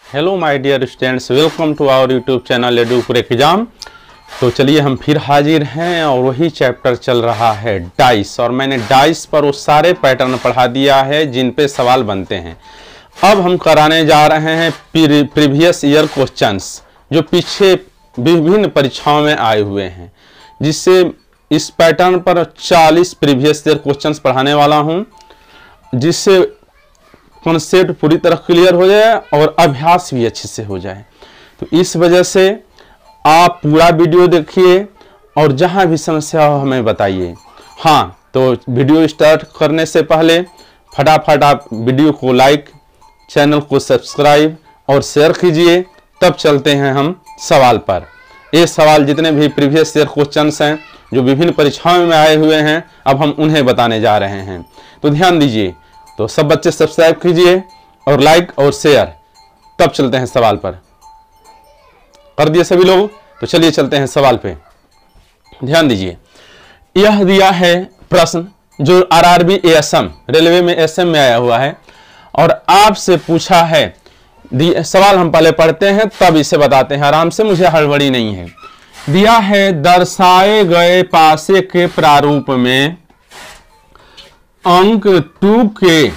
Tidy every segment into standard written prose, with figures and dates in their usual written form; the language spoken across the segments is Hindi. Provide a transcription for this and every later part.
Hello my dear students, welcome to our YouTube channel Edupur exam. तो चलिए हम फिर हाजिर हैं और वही चैप्टर चल रहा है डाइस, और मैंने डाइस पर वो सारे पैटर्न पढ़ा दिया है जिन पे सवाल बनते हैं। अब हम कराने जा रहे हैं प्रीवियस ईयर क्वेश्चंस जो पीछे विभिन्न परीक्षाओं में आए हुए हैं, जिससे इस पैटर्न पर 40 प्रीवियस ईयर क्वेश्चंस पढ़ाने वाला हूं, जिससे कॉन्सेप्ट पूरी तरह क्लियर हो जाए और अभ्यास भी अच्छे से हो जाए। तो इस वजह से आप पूरा वीडियो देखिए और जहां भी समस्या हो हमें बताइए। हाँ, तो वीडियो स्टार्ट करने से पहले फटाफट आप वीडियो को लाइक, चैनल को सब्सक्राइब और शेयर कीजिए। तब चलते हैं हम सवाल पर। ये सवाल जितने भी प्रीवियस ईयर क्वेश्चंस हैं जो विभिन्न परीक्षाओं में आए हुए हैं, अब हम उन्हें बताने जा रहे हैं। तो ध्यान दीजिए। तो सब बच्चे सब्सक्राइब कीजिए और लाइक और शेयर। तब चलते हैं सवाल पर। कर दिए सभी लोग? तो चलिए चलते हैं सवाल पे। ध्यान दीजिए, यह दिया है प्रश्न जो आरआरबी एएसएम रेलवे में एसएम में आया हुआ है और आपसे पूछा है। सवाल हम पहले पढ़ते हैं तब इसे बताते हैं, आराम से, मुझे हड़बड़ी नहीं है। दिया है, दर्शाए गए पासे के प्रारूप में अंक 2 के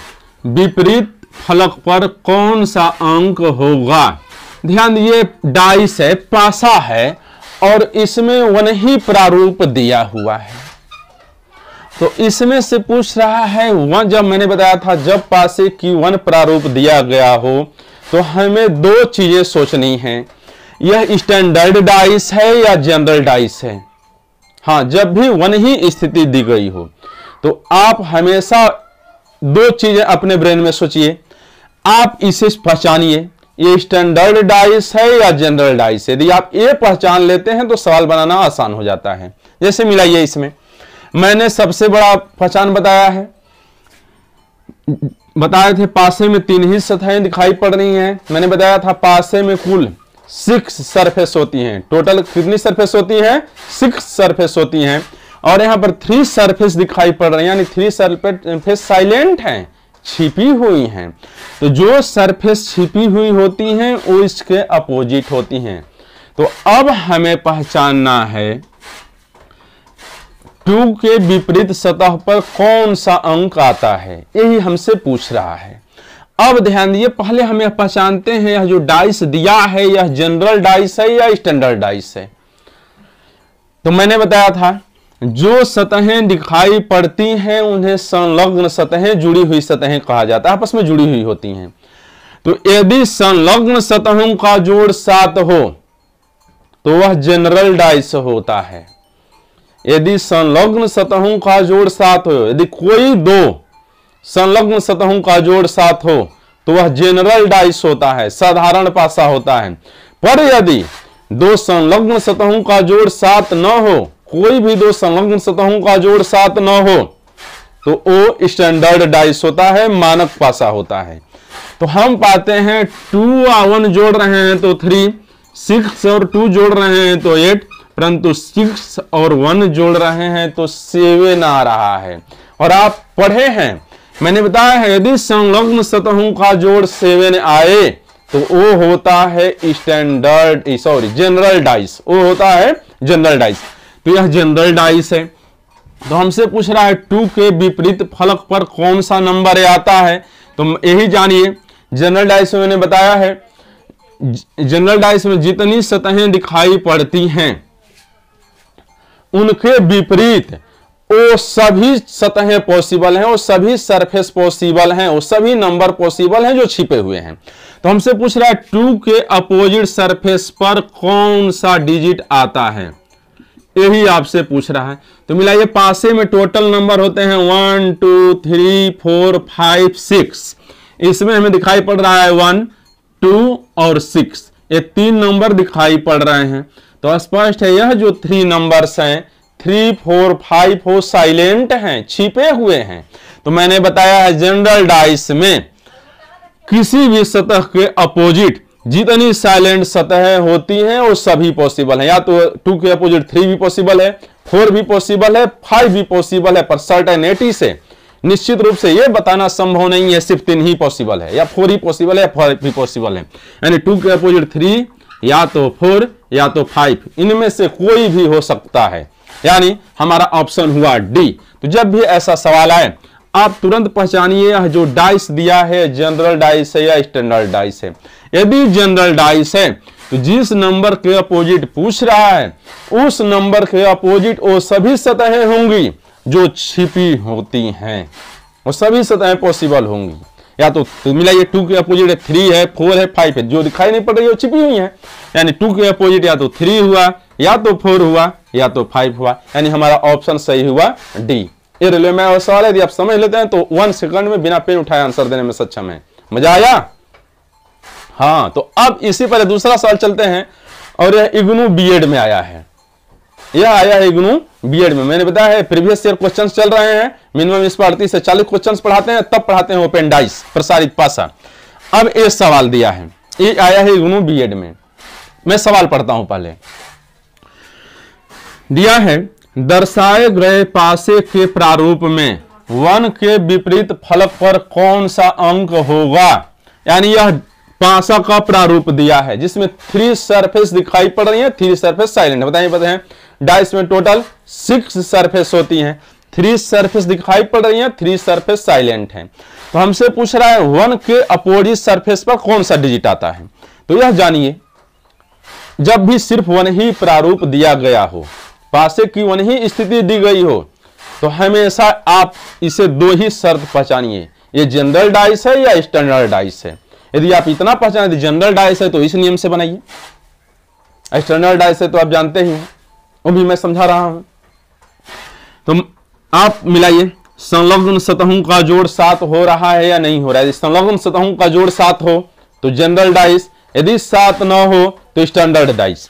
विपरीत फलक पर कौन सा अंक होगा। ध्यान दिए, डाइस है, पासा है और इसमें वन ही प्रारूप दिया हुआ है। तो इसमें से पूछ रहा है वन, जब मैंने बताया था जब पासे की वन प्रारूप दिया गया हो तो हमें दो चीजें सोचनी है, यह स्टैंडर्ड डाइस है या जनरल डाइस है। हाँ, जब भी वन ही स्थिति दी गई हो तो आप हमेशा दो चीजें अपने ब्रेन में सोचिए। आप इसे पहचानिए, ये स्टैंडर्ड डाइस है या जनरल डाइस है। यदि आप ये पहचान लेते हैं तो सवाल बनाना आसान हो जाता है। जैसे मिलाइए, इसमें मैंने सबसे बड़ा पहचान बताए थे, पासे में 3 ही सतहें दिखाई पड़ रही हैं। मैंने बताया था पासे में कुल 6 सरफेस होती हैं। टोटल कितनी सरफेस होती है? 6 सरफेस होती हैं और यहाँ पर 3 सरफेस दिखाई पड़ रही हैं, यानी 3 सरफेस साइलेंट हैं, छिपी हुई हैं। तो जो सरफेस छिपी हुई होती हैं वो इसके अपोजिट होती हैं। तो अब हमें पहचानना है 2 के विपरीत सतह पर कौन सा अंक आता है, यही हमसे पूछ रहा है। अब ध्यान दिए, पहले हमें पहचानते हैं यह जो डाइस दिया है यह जनरल डाइस है या स्टैंडर्ड डाइस है। तो मैंने बताया था जो सतहें दिखाई पड़ती हैं उन्हें संलग्न सतहें, जुड़ी हुई सतहें कहा जाता है, आपस में जुड़ी हुई होती हैं। तो यदि संलग्न सतहों का जोड़ 7 हो तो वह जनरल डाइस होता है। यदि संलग्न सतहों का जोड़ 7 हो, यदि कोई 2 संलग्न सतहों का जोड़ 7 हो तो वह जनरल डाइस होता है, साधारण पासा होता है। पर यदि 2 संलग्न सतहों का जोड़ 7 न हो, कोई भी 2 संलग्न सतहों का जोड़ 7 न हो तो वो स्टैंडर्ड डाइस होता है, मानक पासा होता है। तो हम पाते हैं 2 और 1 जोड़ रहे हैं तो 3, 6 और 2 जोड़ रहे हैं तो 8, परंतु 6 और 1 जोड़ रहे हैं तो 7 आ रहा है। और आप पढ़े हैं, मैंने बताया है यदि संलग्न सतहों का जोड़ 7 आए तो वो होता है जनरल डाइस, वो होता है जनरल डाइस। तो यह जनरल डाइस है। तो हमसे पूछ रहा है 2 के विपरीत फलक पर कौन सा नंबर आता है। तो यही जानिए, जनरल डाइस में मैंने बताया है, जनरल डाइस में जितनी सतहें दिखाई पड़ती हैं उनके विपरीत वो सभी सतहें पॉसिबल हैं, वो सभी सरफेस पॉसिबल हैं, वो सभी नंबर पॉसिबल हैं जो छिपे हुए हैं। तो हमसे पूछ रहा है 2 के अपोजिट सरफेस पर कौन सा डिजिट आता है, यही आपसे पूछ रहा है। तो मिलाइए, पासे में टोटल नंबर होते हैं 1 2 3 4 5 6। इसमें हमें दिखाई पड़ रहा है 1 2 और 6, ये 3 नंबर दिखाई पड़ रहे हैं। तो स्पष्ट है यह जो 3 नंबर्स हैं 3 4 5 वो साइलेंट हैं, छिपे हुए हैं। तो मैंने बताया है जनरल डाइस में किसी भी सतह के अपोजिट जितनी साइलेंट सतहें होती हैं वो सभी पॉसिबल है। या तो 2 के अपोजिट 3 भी पॉसिबल है, 4 भी पॉसिबल है, 5 भी पॉसिबल है, पर सर्टेनिटी से निश्चित रूप से ये बताना संभव नहीं है सिर्फ 3 ही पॉसिबल है, या 4 ही पॉसिबल है, या 5 ही पॉसिबल है। यानी 2 के अपोजिट 3, या तो 4 या तो 5, इनमें से कोई भी हो सकता है। यानी हमारा ऑप्शन हुआ डी। तो जब भी ऐसा सवाल आए आप तुरंत पहचानिए जो डाइस दिया है जनरल डाइस है या स्टैंडर्ड डाइस है। यदि जनरल डाइस है तो जिस नंबर के अपोजिट पूछ रहा है उस नंबर के अपोजिट वो सभी सतहें होंगी जो छिपी होती हैं, वो सभी सतहें पॉसिबल होंगी। या तो मिला ये 2 के अपोजिट 3 है, 4 है, 5 है, जो दिखाई नहीं पड़ रही है वो छिपी हुई है। यानी 2 के अपोजिट या तो 3 हुआ, या तो 4 हुआ, या तो 5 हुआ। यानी हमारा ऑप्शन सही हुआ डी। ये रेलवे में सवाल है, यदि आप समझ लेते हैं तो 1 सेकंड में बिना पेन उठाए आंसर देने में सक्षम है। मजा आया? हाँ, तो अब इसी पर दूसरा सवाल चलते हैं, और यह इग्नू बीएड में आया है। यह आया है इग्नू बीएड में। मैंने बताया है प्रीवियस ईयर क्वेश्चंस चल रहे हैं, मिनिमम इस पर 38 से 40 क्वेश्चंस पढ़ाते हैं, तब पढ़ाते हैं ओपन डाइस प्रसारित पासा। अब ये सवाल दिया है, ये आया है इग्नू बीएड में। मैं सवाल पढ़ता हूं पहले। दिया है दर्शाए गए पासे के प्रारूप में 1 के विपरीत फलक पर कौन सा अंक होगा। यानी यह पासा का प्रारूप दिया है जिसमें 3 सरफेस दिखाई पड़ रही है, 3 सरफेस साइलेंट। बताइए डाइस में टोटल 6 सरफेस होती हैं, 3 सरफेस दिखाई पड़ रही हैं, 3 सरफेस साइलेंट हैं। तो हमसे पूछ रहा है 1 के अपोजिट सरफेस पर कौन सा डिजिट आता है। तो यह जानिए, जब भी सिर्फ 1 ही प्रारूप दिया गया हो, पासे की 1 ही स्थिति दी गई हो, तो हमेशा आप इसे 2 ही शर्त पहचानिए, ये जनरल डाइस है या स्टैंडर्ड डाइस है। यदि आप इतना पहचाने जनरल डाइस है तो इस नियम से बनाइए, स्टैंडर्ड डाइस है तो आप जानते ही हैं, वो भी मैं समझा रहा हूं। तो आप मिलाइए, संलग्न सतहों का जोड़ 7 हो रहा है या नहीं हो रहा है। यदि संलग्न सतहों का जोड़ 7 हो तो जनरल डाइस, यदि 7 न हो तो स्टैंडर्ड डाइस।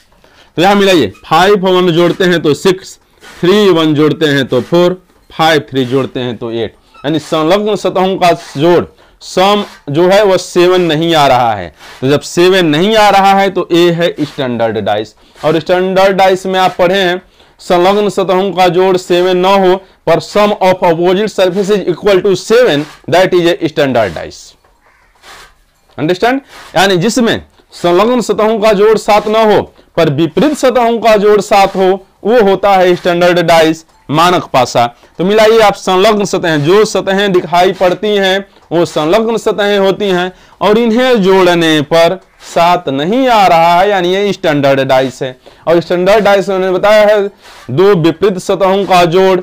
तो यहां मिलाइए, 5 1 जोड़ते हैं तो 6, 3 1 जोड़ते हैं तो 4, 5 3 जोड़ते हैं तो 8। यानी संलग्न सतहों का जोड़ सम जो है वह 7 नहीं आ रहा है। तो जब 7 नहीं आ रहा है तो ए है स्टैंडर्ड डाइस। और स्टैंडर्ड डाइस में आप पढ़े हैं संलग्न सतहों का जोड़ 7 न हो पर sum of opposite surfaces equal to 7, that is a standard dice. Understand? यानी जिसमें संलग्न सतहों का जोड़ 7 न हो पर विपरीत सतहों का जोड़ 7 हो, वो होता है स्टैंडर्ड डाइस, मानक पासा। तो मिलाइए आप, संलग्न सतहें, जो सतहें दिखाई पड़ती हैं वो संलग्न सतहें होती हैं और इन्हें जोड़ने पर 7 नहीं आ रहा है, यानी ये स्टैंडर्ड डाइस है। और स्टैंडर्ड डाइस उन्होंने बताया है 2 विपरीत सतहों का जोड़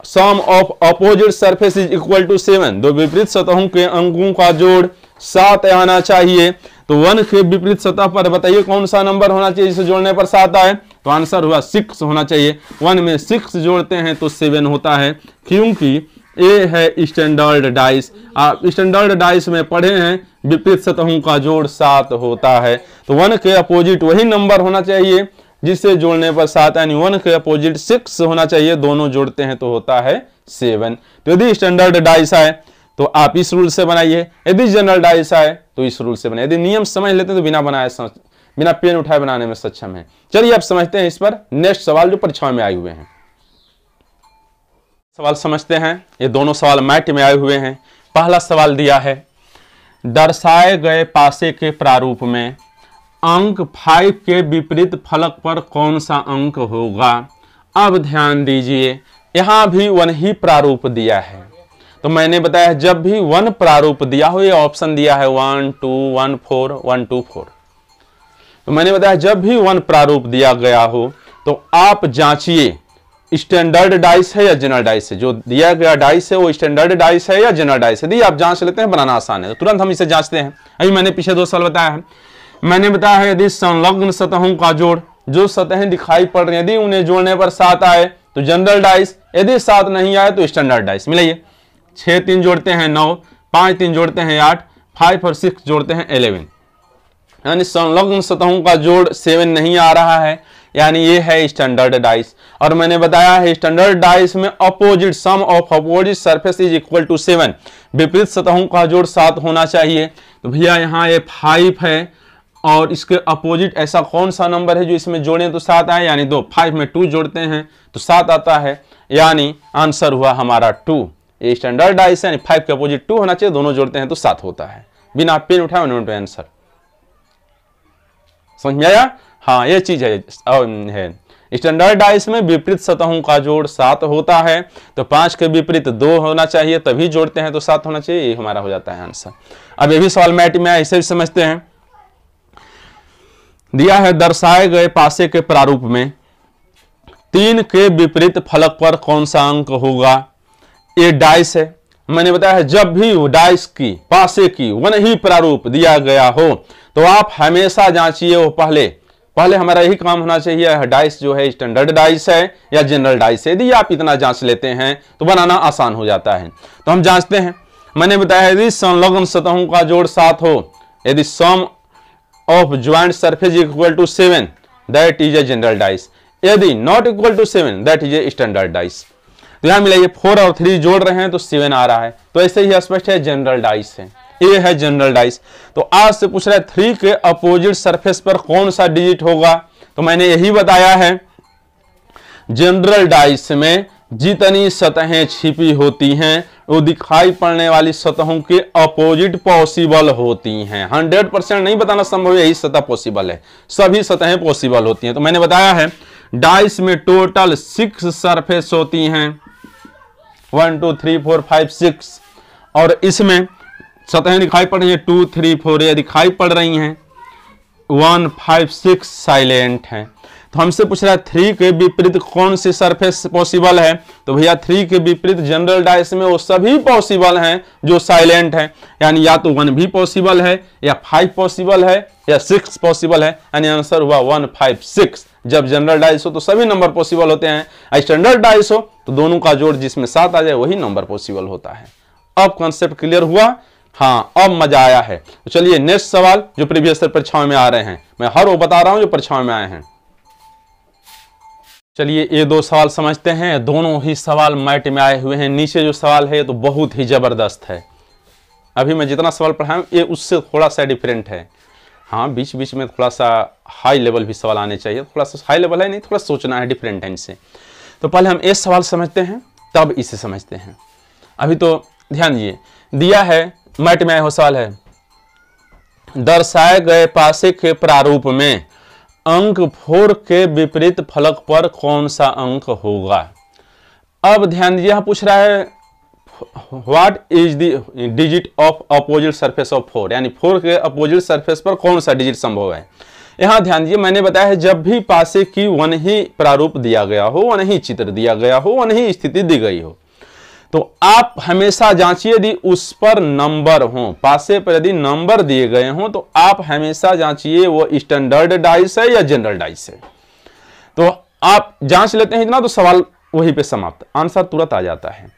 sum of opposite surface is equal to 7, 2 विपरीत सतहों के अंकों का जोड़ 7 आना चाहिए। तो 1 के विपरीत सतह पर बताइए कौन सा नंबर होना चाहिए जिसे जोड़ने पर 7 आए। तो आंसर हुआ 6 होना चाहिए। 1 में 6 जोड़ते हैं तो 7 होता है, क्योंकि ए है स्टैंडर्ड डाइस। आप स्टैंडर्ड डाइस में पढ़े हैं विपरीत सतहों का जोड़ 7 होता है। तो 1 के अपोजिट वही नंबर होना चाहिए जिसे जोड़ने पर 7, यानी 1 के अपोजिट 6 होना चाहिए, दोनों जोड़ते हैं तो होता है 7। तो यदि स्टैंडर्ड डाइस आए तो आप इस रूल से बनाइए, यदि जनरल डाइस आए तो इस रूल से बनाइए। यदि नियम समझ लेते हैं तो बिना पेन उठाए बनाने में सक्षम है। चलिए आप समझते हैं इस पर नेक्स्ट सवाल जो परीक्षा में आए हुए हैं। सवाल समझते हैं, ये दोनों सवाल मैथ में आए हुए हैं। पहला सवाल दिया है दर्शाए गए पासे के प्रारूप में अंक 5 के विपरीत फलक पर कौन सा अंक होगा। अब ध्यान दीजिए, यहां भी 1 ही प्रारूप दिया है। तो मैंने बताया जब भी 1 प्रारूप दिया हो, ये ऑप्शन दिया है 1 2 1 4 1 2 4। तो मैंने बताया जब भी 1 प्रारूप दिया गया हो तो आप जांचिए स्टैंडर्ड डाइस है या जनरल डाइस है। जो दिया गया डाइस है वो स्टैंडर्ड डाइस है या जनरल डाइस है। यदि आप जांच लेते हैं, बनाना आसान है, तो तुरंत हम इसे जांचते हैं। अभी मैंने पीछे 2 साल बताया है, मैंने बताया है यदि संलग्न सतहों का जोड़, जो सतहें दिखाई पड़ रही है यदि उन्हें जोड़ने पर 7 आए तो जनरल डाइस, यदि 7 नहीं आए तो स्टैंडर्ड डाइस। मिलाइए, 6 3 जोड़ते हैं 9, 5 3 जोड़ते हैं 8, 5 और 6 जोड़ते हैं 11। यानी संलग्न सतहों का जोड़ 7 नहीं आ रहा है, यानी ये है स्टैंडर्ड डाइस। और मैंने बताया है स्टैंडर्ड डाइस में opposite sum of opposite surface is equal to 7, विपरीत सतहों का जोड़ 7 होना चाहिए। तो भैया यहाँ ये 5 है और इसके अपोजिट ऐसा कौन सा नंबर है जो इसमें जोड़ें तो 7 आए, यानी 2, 5 में 2 जोड़ते हैं तो 7 आता है, यानी आंसर हुआ हमारा 2। ये स्टैंडर्ड डाइस है, यानी 5 के अपोजिट 2 होना चाहिए, दोनों जोड़ते हैं तो 7 होता है। बिना पेन उठाए उन्होंने आंसर समझ में आया। हाँ ये चीज है स्टैंडर्ड डाइस में विपरीत सतहों का जोड़ 7 होता है, तो 5 के विपरीत 2 होना चाहिए, तभी जोड़ते हैं तो 7 होना चाहिए, ये हमारा हो जाता है आंसर। अब ये भी सवाल मैथ में ऐसे भी समझते हैं। दिया है दर्शाए गए पासे के प्रारूप में 3 के विपरीत फलक पर कौन सा अंक होगा। ये डाइस है, मैंने बताया है जब भी डाइस की पासे की वन ही प्रारूप दिया गया हो तो आप हमेशा जांचिए वो पहले हमारा यही काम होना चाहिए डाइस जो है स्टैंडर्ड डाइस है या जनरल डाइस है। यदि आप इतना जांच लेते हैं तो बनाना आसान हो जाता है। तो हम जांचते हैं, मैंने बताया यदि संलग्न सतहों का जोड़ 7 हो, यदि sum of joint surface equal to 7 that is a general dice, यदि not equal to 7 that is a standard dice. तो यहां मिलाइए 4 और 3 जोड़ रहे हैं तो 7 आ रहा है, तो ऐसे ही स्पष्ट है जनरल डाइस है, ये है जनरल डाइस। तो आज से पूछ रहा है 3 के अपोजिट सरफेस पर कौन सा डिजिट होगा, तो मैंने यही बताया है जनरल डाइस में जितनी सतहें छिपी होती हैं वो दिखाई पड़ने वाली सतहों के अपोजिट पॉसिबल होती हैं। 100% नहीं बताना संभव है, यही सतह पॉसिबल है, सभी सतहें पॉसिबल होती हैं। तो मैंने बताया है डाइस में टोटल 6 सरफेस होती हैं, 1 2 3 4 5 6, और इसमें सतहें दिखाई पड़ रही है 2 3 4 ये दिखाई पड़ रही हैं, 1 5 6 साइलेंट हैं। तो हमसे पूछ रहा है 3 के विपरीत कौन सी सरफेस पॉसिबल है, तो भैया 3 के विपरीत जनरल डाइस में वो सभी पॉसिबल हैं जो साइलेंट हैं, यानी या तो 1 भी पॉसिबल है या 5 पॉसिबल है या 6 पॉसिबल है, यानी आंसर हुआ 1 5 6। जब जनरल डाइस हो तो सभी नंबर पॉसिबल होते हैं, स्टैंडर्ड डाइस हो तो दोनों का जोड़ जिसमें 7 आ जाए वही नंबर पॉसिबल होता है। अब कॉन्सेप्ट क्लियर हुआ, हाँ अब मजा आया है। तो चलिए नेक्स्ट सवाल जो प्रीवियस परीक्षाओं में आ रहे हैं, मैं हर वो बता रहा हूं जो परीक्षाओं में आए हैं। चलिए ये 2 सवाल समझते हैं, दोनों ही सवाल मैट में आए हुए हैं। नीचे जो सवाल है तो बहुत ही जबरदस्त है, अभी मैं जितना सवाल पढ़ाऊं ये उससे थोड़ा सा डिफरेंट है। हाँ बीच बीच में थोड़ा सा हाई लेवल भी सवाल आने चाहिए, थोड़ा सा हाई लेवल है नहीं, थोड़ा सोचना है डिफरेंट है इनसे। तो पहले हम ये सवाल समझते हैं तब इसे समझते हैं। अभी तो ध्यान दीजिए, दिया है मैट में आया हुआ सवाल है दर्शाए गए पासे के प्रारूप में अंक 4 के विपरीत फलक पर कौन सा अंक होगा। अब ध्यान दीजिए, यहां पूछ रहा है what is the digit of opposite surface of 4, यानी 4 के अपोजिट सरफेस पर कौन सा डिजिट संभव है। यहां ध्यान दीजिए, मैंने बताया है जब भी पासे की वन ही प्रारूप दिया गया हो, वन ही चित्र दिया गया हो, वन ही स्थिति दी गई हो, तो आप हमेशा जांचिए यदि उस पर नंबर हो, पासे पर यदि नंबर दिए गए हों तो आप हमेशा जांचिए वो स्टैंडर्ड डाइस है या जनरल डाइस है। तो आप जांच लेते हैं इतना तो सवाल वहीं पे समाप्त, आंसर तुरंत आ जाता है।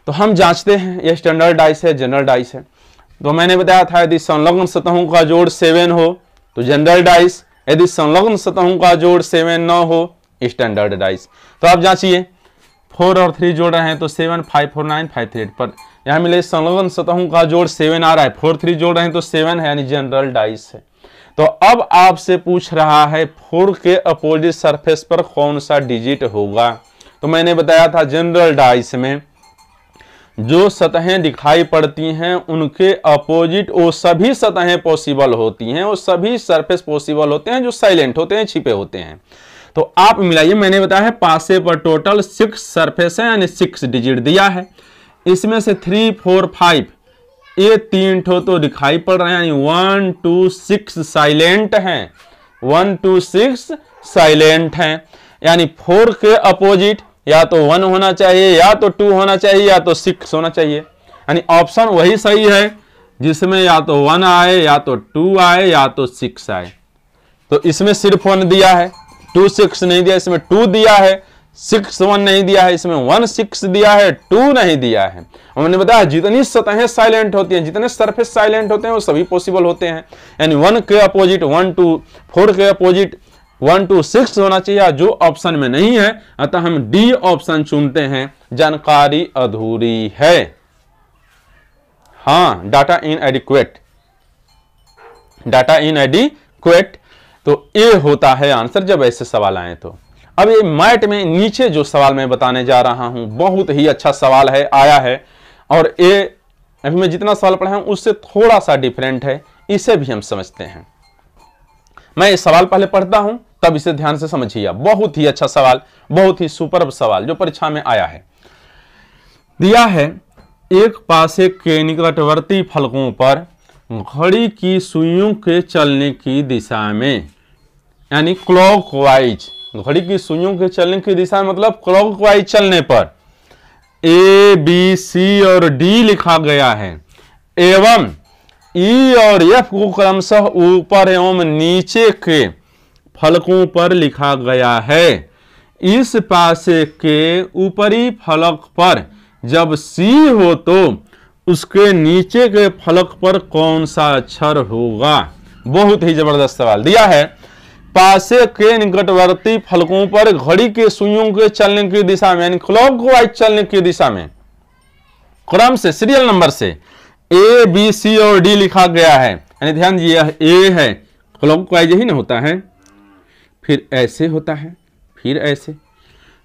तो हम जांचते हैं ये स्टैंडर्ड डाइस है जनरल डाइस है। तो मैंने बताया था यदि संलग्न सतहों का जोड़ 7 हो तो जनरल डाइस, यदि संलग्न सतहों का जोड़ 7 न हो स्टैंडर्ड डाइस। तो आप जांचिए 4 और 3 जोड़ रहे हैं तो 7 5 4 9 5 3 8 पर यहां मिले संलग्न सतहों का जोड़ 7 आ रहा है, 4 3 जोड़ रहे हैं तो 7 है, यानी जनरल डाइस है। तो अब आपसे पूछ रहा है 4 के अपोजिट सरफेस पर कौन सा डिजिट होगा। तो मैंने बताया था जनरल डाइस में जो सतहें दिखाई पड़ती हैं उनके अपोजिट वो सभी सतहें पॉसिबल होती हैं, वो सभी सरफेस पॉसिबल होते हैं जो साइलेंट होते हैं, छिपे होते हैं। तो आप मिलाइए, मैंने बताया है पासे पर टोटल 6 सरफेस है, यानी 6 डिजिट दिया है, इसमें से 3 4 5 ये 3 ठो तो दिखाई पड़ रहे हैं, यानी 1 2 6 साइलेंट हैं, 1 2 6 साइलेंट हैं, यानी 4 के अपोजिट या तो 1 होना चाहिए या तो 2 होना चाहिए या तो 6 होना चाहिए, यानी ऑप्शन वही सही है जिसमें या तो 1 आए या तो 2 आए या तो 6 आए। तो इसमें सिर्फ 1 दिया है, 2 6 नहीं दिया, इसमें 2 दिया है, 6 1 नहीं दिया है, इसमें 1 6 दिया है, 2 नहीं दिया है। हमने बताया जितनी सतहें साइलेंट होती हैं, जितने सरफेस साइलेंट होते हैं वो सभी पॉसिबल होते हैं, यानी 1 के अपोजिट 1 2 4 के अपोजिट 1 2 6 होना चाहिए, जो ऑप्शन में नहीं है, अतः हम डी ऑप्शन चुनते हैं, जानकारी अधूरी है। हाँ डाटा इनएडिक्वेट, डाटा इनएडिक्वेट, तो ये होता है आंसर जब ऐसे सवाल आए। तो अब ये मैट में नीचे जो सवाल मैं बताने जा रहा हूं बहुत ही अच्छा सवाल है, आया है और ए अभी मैं जितना सवाल पढ़ा हूं उससे थोड़ा सा डिफरेंट है, इसे भी हम समझते हैं। मैं ये सवाल पहले पढ़ता हूं तब इसे ध्यान से समझिए। बहुत ही अच्छा सवाल, बहुत ही सुपर्ब सवाल जो परीक्षा में आया है। दिया है एक पासे के निकटवर्ती फलकों पर घड़ी की सुइयों के चलने की दिशा में, यानी क्लॉकवाइज, घड़ी की सुइयों के चलने की दिशा मतलब क्लॉकवाइज चलने पर ए बी सी और डी लिखा गया है एवं ई और एफ को क्रमशः ऊपर एवं नीचे के फलकों पर लिखा गया है। इस पासे के ऊपरी फलक पर जब सी हो तो उसके नीचे के फलक पर कौन सा अक्षर होगा। बहुत ही जबरदस्त सवाल दिया है। पासे के निकटवर्ती फलकों पर घड़ी के सुइयों के चलने की दिशा में, यानी क्लॉकवाइज चलने की दिशा में क्रम से, सीरियल नंबर से ए बी सी और डी लिखा गया है। यानी ध्यान दीजिए, ए है क्लॉकवाइज ही ना होता है, फिर ऐसे होता है, फिर ऐसे,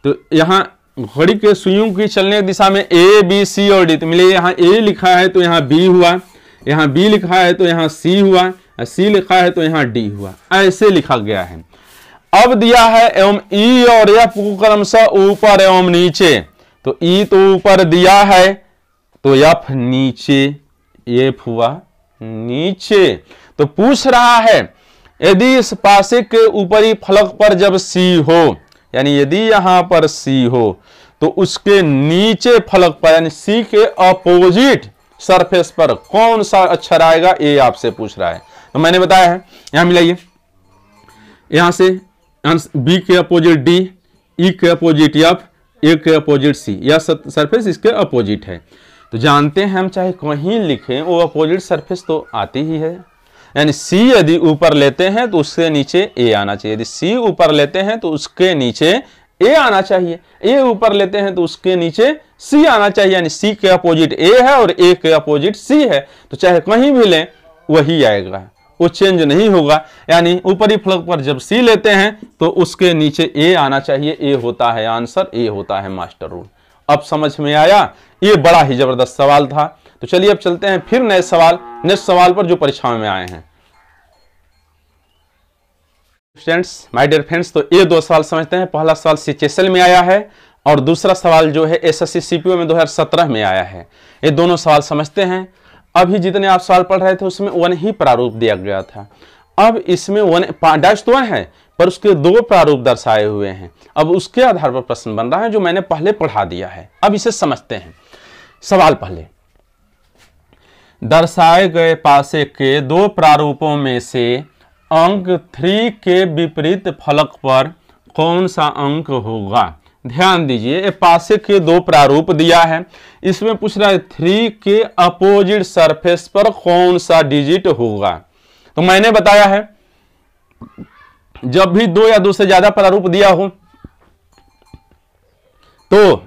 तो यहां घड़ी के सुइयों की चलने की दिशा में ए बी सी और डी, तो मिले यहाँ ए लिखा है तो यहाँ बी हुआ, यहाँ बी लिखा है तो यहाँ सी हुआ, सी लिखा है तो यहाँ डी हुआ, ऐसे लिखा गया है। अब दिया है एवं ई और एफ को क्रमशः ऊपर एवं नीचे, तो ई तो ऊपर दिया है तो एफ नीचे, एफ हुआ नीचे। तो पूछ रहा है यदि इस पासे के ऊपरी फलक पर जब सी हो, यानी यदि यहां पर सी हो तो उसके नीचे फलक पर, यानी सी के अपोजिट सरफेस पर कौन सा अक्षर आएगा, ये आपसे पूछ रहा है। तो मैंने बताया है, यहां मिलाइए, यहां से बी के अपोजिट डी, ई के अपोजिट एफ, ए के अपोजिट सी, यह सरफेस इसके अपोजिट है। तो जानते हैं हम चाहे कहीं लिखें वो अपोजिट सरफेस तो आती ही है। यानी सी यदि ऊपर लेते हैं तो उसके नीचे ए आना चाहिए, यदि सी ऊपर लेते हैं तो उसके नीचे ए आना चाहिए, ए ऊपर लेते हैं तो उसके नीचे सी आना चाहिए। यानी सी के अपोजिट ए है और ए के अपोजिट सी है, तो चाहे कहीं भी लें वही आएगा, वो चेंज नहीं होगा। यानी ऊपरी फलक पर जब सी लेते हैं तो उसके नीचे ए आना चाहिए, ए होता है आंसर, ए होता है मास्टर रूल। अब समझ में आया, ये बड़ा ही जबरदस्त सवाल था। तो चलिए अब चलते हैं फिर नए सवाल, नेक्स्ट सवाल पर जो परीक्षाओं में आए हैं। स्टूडेंट्स, माय डियर फ्रेंड्स, तो ये दो सवाल समझते हैं। पहला सवाल सीएचएसएल में आया है और दूसरा सवाल जो है एसएससी सीपीओ में 2017 में आया है। ये दोनों सवाल समझते हैं। अभी जितने आप सवाल पढ़ रहे थे उसमें वन ही प्रारूप दिया गया था, अब इसमें वन डैश तो वन है पर उसके दो प्रारूप दर्शाए हुए हैं। अब उसके आधार पर प्रश्न बन रहा है जो मैंने पहले पढ़ा दिया है। अब इसे समझते हैं। सवाल पहले, दर्शाए गए पासे के दो प्रारूपों में से अंक 3 के विपरीत फलक पर कौन सा अंक होगा। ध्यान दीजिए, ये पासे के दो प्रारूप दिया है, इसमें पूछ रहा है 3 के अपोजिट सरफेस पर कौन सा डिजिट होगा। तो मैंने बताया है जब भी दो या दो से ज्यादा प्रारूप दिया हो तो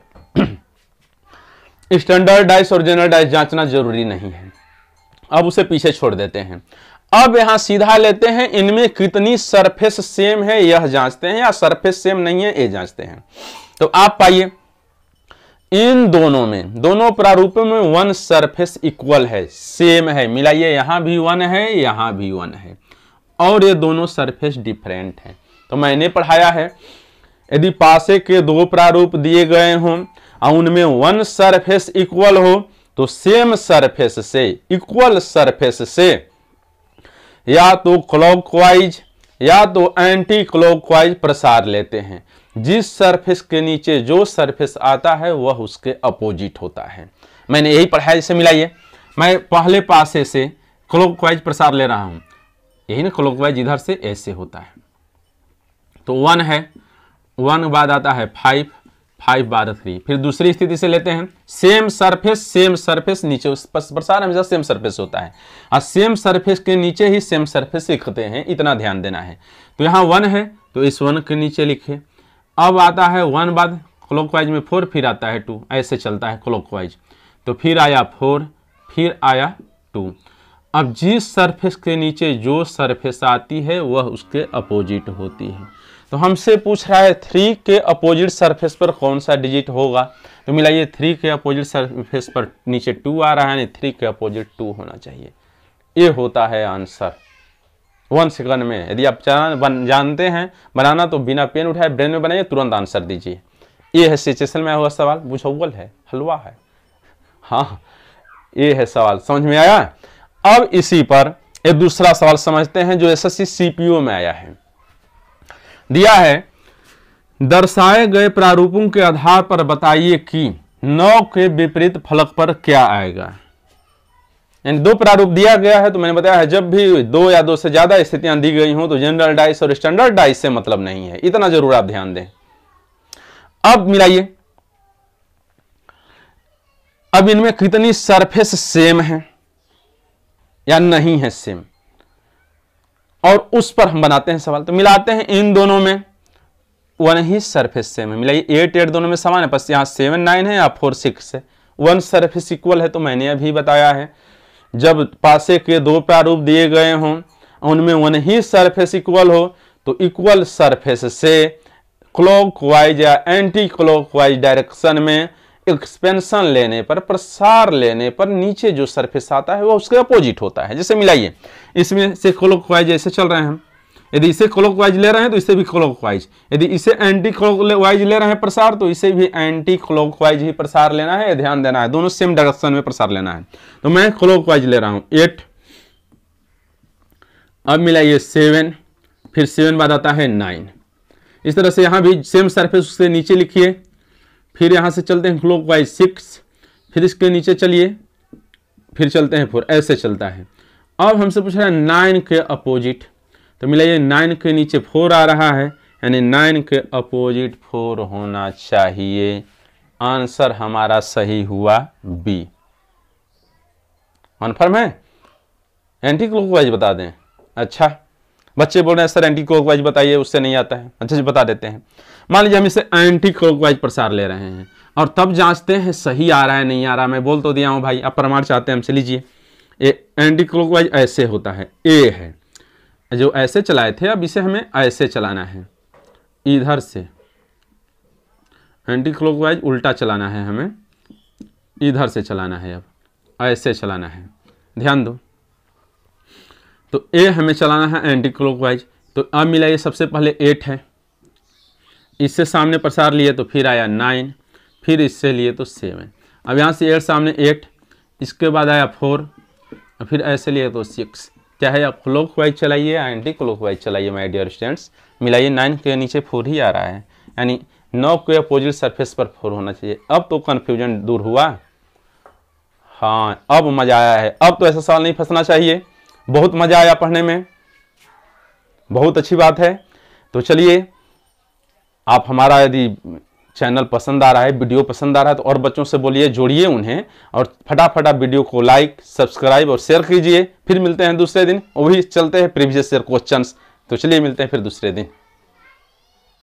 स्टैंडर्ड डाइस और जनरल डाइस जांचना जरूरी नहीं है, अब उसे पीछे छोड़ देते हैं। अब यहां सीधा लेते हैं, इनमें कितनी सरफेस सेम है यह जांचते हैं, या सरफेस सेम नहीं है ये जांचते हैं। तो आप पाइए इन दोनों में, दोनों प्रारूपों में वन सरफेस इक्वल है, सेम है। मिलाइए, यहां भी वन है, यहां भी वन है, और ये दोनों सरफेस डिफरेंट हैं। तो मैंने पढ़ाया है यदि पासे के दो प्रारूप दिए गए हों और उनमें वन सरफेस इक्वल हो तो सेम सरफेस से, इक्वल सरफेस से या तो क्लॉकवाइज या तो एंटी क्लॉकवाइज प्रसार लेते हैं। जिस सरफेस के नीचे जो सरफेस आता है वह उसके अपोजिट होता है। मैंने यही पढ़ाया। जैसे मिलाइए, मैं पहले पासे से क्लॉकवाइज प्रसार ले रहा हूं, यही ना क्लॉकवाइज इधर से ऐसे होता है, तो 1 है, 1 बाद आता है 5, 5 बाद 3। फिर दूसरी स्थिति से लेते हैं, सेम सरफेस नीचे प्रसार हमेशा सेम सरफेस होता है और सेम सरफेस के नीचे ही सेम सरफेस लिखते हैं, इतना ध्यान देना है। तो यहाँ 1 है तो इस 1 के नीचे लिखे। अब आता है 1 बाद क्लॉकवाइज में 4, फिर आता है 2, ऐसे चलता है क्लॉकवाइज। तो फिर आया 4, फिर आया 2। अब जिस सरफेस के नीचे जो सरफेस आती है वह उसके अपोजिट होती है। तो हमसे पूछ रहा है 3 के अपोजिट सरफेस पर कौन सा डिजिट होगा। तो मिलाइए 3 के अपोजिट सरफेस पर नीचे 2 आ रहा है, 3 के अपोजिट 2 होना चाहिए। ये होता है आंसर 1 सेकंड में। यदि आप जानते हैं बनाना तो बिना पेन उठाए ब्रेन में बनाइए, तुरंत आंसर दीजिए। ये है सिचुएशन में हुआ सवाल, बुझौल है, हलवा है। हाँ, ये है सवाल, समझ में आया। अब इसी पर एक दूसरा सवाल समझते हैं जो एसएससी सीपीओ में आया है। दिया है दर्शाए गए प्रारूपों के आधार पर बताइए कि 9 के विपरीत फलक पर क्या आएगा। यानी 2 प्रारूप दिया गया है, तो मैंने बताया है जब भी 2 या 2 से ज्यादा स्थितियां दी गई हों तो जनरल डाइस और स्टैंडर्ड डाइस से मतलब नहीं है, इतना जरूर आप ध्यान दें। अब मिलाइए, अब इनमें कितनी सरफेस सेम है या नहीं है सेम, और उस पर हम बनाते हैं सवाल। तो मिलाते हैं, इन दोनों में 1 ही सरफेस सेम है। मिलाइए 8 8 दोनों में समान है, बस यहां 7 9 है या 4 6 है। 1 सरफेस इक्वल है, तो मैंने अभी बताया है जब पासे के 2 प्रारूप दिए गए हों उनमें 1 ही सरफेस इक्वल हो तो इक्वल सरफेस से क्लॉकवाइज या एंटी क्लॉकवाइज डायरेक्शन में एक्सपेंशन लेने पर, प्रसार लेने पर नीचे जो सरफेस आता है वो उसके अपोजिट होता है। जैसे मिलाइए, इसमें से क्लॉकवाइज ऐसे चल रहे हैं हम, यदि इसे क्लॉकवाइज ले रहे हैं तो इसे भी क्लॉकवाइज, यदि इसे एंटी क्लॉकवाइज ले रहे हैं प्रसार तो इसे भी एंटी क्लॉकवाइज ही प्रसार लेना है। ध्यान देना है, दोनों सेम डायरेक्शन में प्रसार लेना है। तो मैं क्लॉकवाइज ले रहा हूं 8। अब मिलाइए 7, फिर 7 बाद आता है 9। इस तरह से यहां भी सेम सरफेस उससे नीचे लिखिए, फिर यहां से चलते हैं क्लॉकवाइज 6, फिर इसके नीचे चलिए, फिर चलते हैं 4, ऐसे चलता है। अब हमसे पूछ रहा है 9 के अपोजिट, तो मिलाइए 9 के नीचे 4 आ रहा है, यानी 9 के अपोजिट 4 होना चाहिए। आंसर हमारा सही हुआ बी। कन्फर्म है? एंटी क्लॉकवाइज बता दें? अच्छा, बच्चे बोल रहे हैं सर एंटी क्लॉकवाइज बताइए, उससे नहीं आता है। अच्छा जी, बता देते हैं। मान लीजिए हम इसे एंटी क्लॉकवाइज प्रसार ले रहे हैं और तब जांचते हैं सही आ रहा है नहीं आ रहा। मैं बोल तो दिया हूं भाई, अब प्रमाण चाहते हैं हमसे, लीजिए। ये एंटी क्लॉकवाइज ऐसे होता है, ए है जो ऐसे चलाए थे, अब इसे हमें ऐसे चलाना है, इधर से एंटी क्लॉकवाइज उल्टा चलाना है, हमें इधर से चलाना है, अब ऐसे चलाना है। ध्यान दो, तो ए हमें चलाना है एंटी क्लॉकवाइज। तो अब मिलाइए, सबसे पहले 8 है, इससे सामने प्रसार लिए तो फिर आया 9, फिर इससे लिए तो 7। अब यहाँ से 8 सामने 8, इसके बाद आया 4, और फिर ऐसे लिए तो 6। क्या है, आप क्लॉकवाइज चलाइए या एंटी क्लॉकवाइज चलाइए माय डियर स्टूडेंट्स। मिलाइए 9 के नीचे 4 ही आ रहा है, यानी 9 के अपोजिट सरफेस पर 4 होना चाहिए। अब तो कन्फ्यूजन दूर हुआ। हाँ, अब मजा आया है, अब तो ऐसा सवाल नहीं फंसना चाहिए। बहुत मजा आया पढ़ने में, बहुत अच्छी बात है। तो चलिए, आप हमारा यदि चैनल पसंद आ रहा है, वीडियो पसंद आ रहा है तो और बच्चों से बोलिए, जोड़िए उन्हें, और फटाफट वीडियो को लाइक, सब्सक्राइब और शेयर कीजिए। फिर मिलते हैं दूसरे दिन, वही चलते हैं प्रीवियस ईयर क्वेश्चंस। तो चलिए मिलते हैं फिर दूसरे दिन।